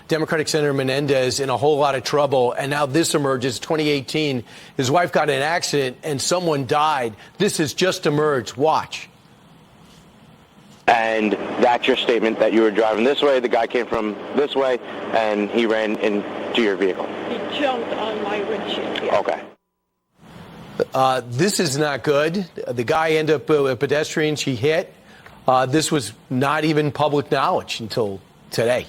Democratic Senator Menedez in a whole lot of trouble. And now this emerges, 2018. His wife got in an accident and someone died. This has just emerged. Watch. And that's your statement that you were driving this way, the guy came from this way, and he ran into your vehicle. He jumped on my windshield. Yeah. Okay. This is not good. The guy ended up a pedestrian she hit. This was not even public knowledge until today.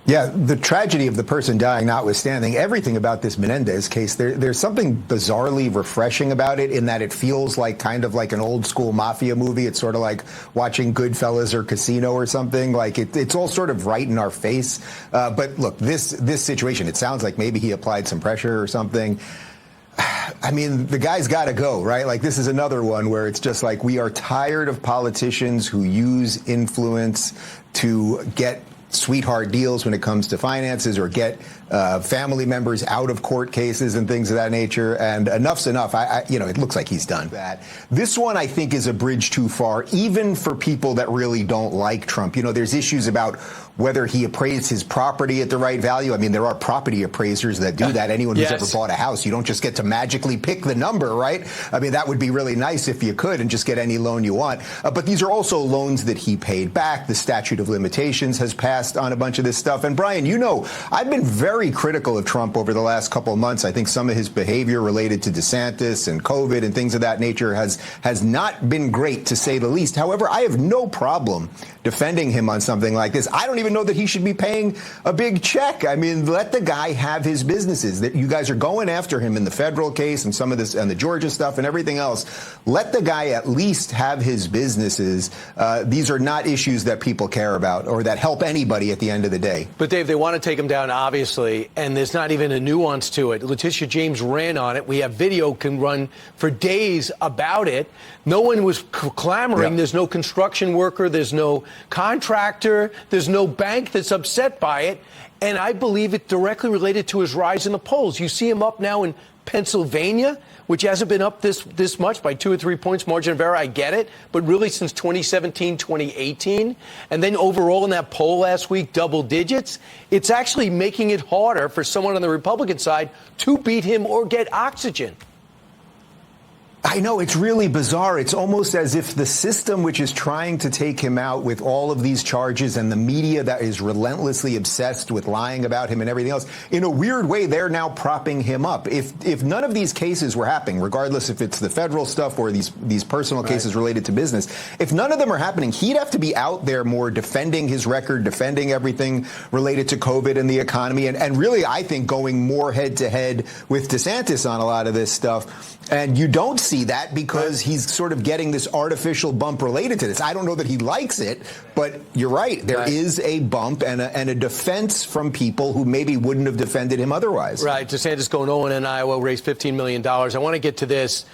Yeah, the tragedy of the person dying notwithstanding, everything about this Menedez case, there's something bizarrely refreshing about it in that it feels like kind of like an old school mafia movie. It's sort of like watching Goodfellas or Casino or something. Like it's all sort of right in our face. But look, this situation, it sounds like maybe he applied some pressure or something. I mean, the guy's got to go, right? Like, this is another one where it's just like we are tired of politicians who use influence to get sweetheart deals when it comes to finances or get family members out of court cases and things of that nature. And enough's enough. It looks like he's done that. This one, I think, is a bridge too far, even for people that really don't like Trump. There's issues about whether he appraised his property at the right value. I mean, there are property appraisers that do that. Anyone who's ever bought a house, you don't just get to magically pick the number, right? I mean, that would be really nice if you could and just get any loan you want. But these are also loans that he paid back. The statute of limitations has passed on a bunch of this stuff. And Brian, I've been very critical of Trump over the last couple of months. I think some of his behavior related to DeSantis and COVID and things of that nature has not been great, to say the least. However, I have no problem defending him on something like this. I don't even know that he should be paying a big check. I mean, let the guy have his businesses. That you guys are going after him in the federal case and some of this and the Georgia stuff and everything else. Let the guy at least have his businesses. These are not issues that people care about or that help anybody at the end of the day. But Dave, they want to take him down, obviously, and there's not even a nuance to it. Letitia James ran on it. We have video can run for days about it. No one was clamoring. Yep. There's no construction worker. There's no contractor. There's no bank that's upset by it. And I believe it directly related to his rise in the polls. You see him up now in Pennsylvania, which hasn't been up this much by 2 or 3 points margin of error. I get it. But really since 2017, 2018, and then overall in that poll last week, double digits, it's actually making it harder for someone on the Republican side to beat him or get oxygen. I know, it's really bizarre. It's almost as if the system which is trying to take him out with all of these charges and the media that is relentlessly obsessed with lying about him and everything else, in a weird way, they're now propping him up. If none of these cases were happening, regardless if it's the federal stuff or these personal cases related to business, if none of them are happening, he'd have to be out there more defending his record, defending everything related to COVID and the economy, and really, I think, going more head-to-head with DeSantis on a lot of this stuff. And you don't see that because he's sort of getting this artificial bump related to this. I don't know that he likes it, but you're right. There is a bump and a defense from people who maybe wouldn't have defended him otherwise. Right. DeSantis going 0 in Iowa, raised $15 million. I want to get to this.